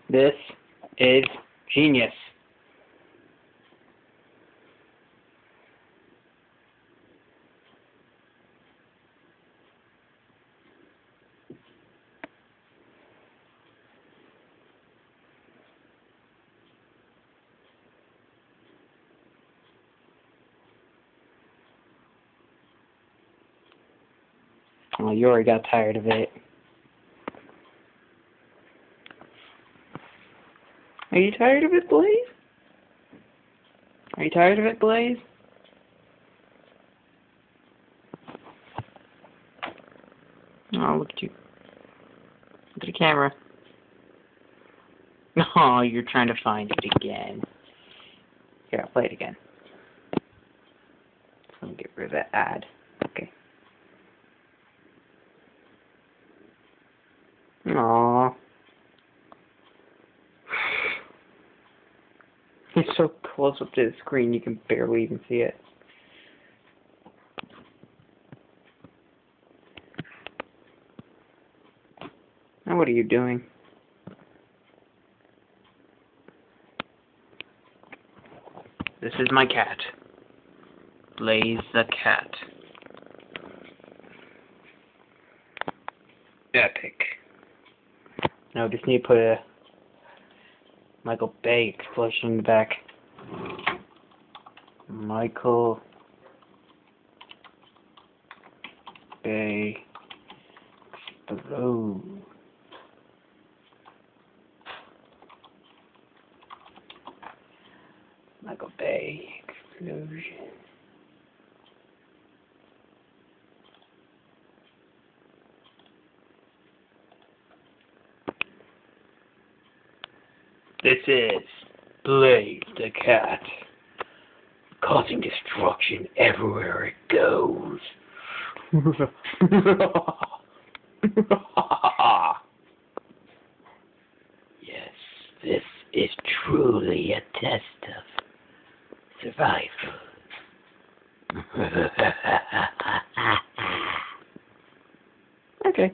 This is genius. Oh, you already got tired of it. Are you tired of it, Blaze? Are you tired of it, Blaze? Oh, look at you. Look at the camera. Oh, you're trying to find it again. Here, I'll play it again. Let me get rid of that ad. Okay. Aww. It's so close up to the screen you can barely even see it. Now what are you doing? This is my cat. Blaze the cat. Epic. Now just need to put a Michael Bay explosion in the back. Michael Bay explode. Michael Bay explosion. This is Blaze the cat, causing destruction everywhere it goes. Yes, this is truly a test of survival. Okay.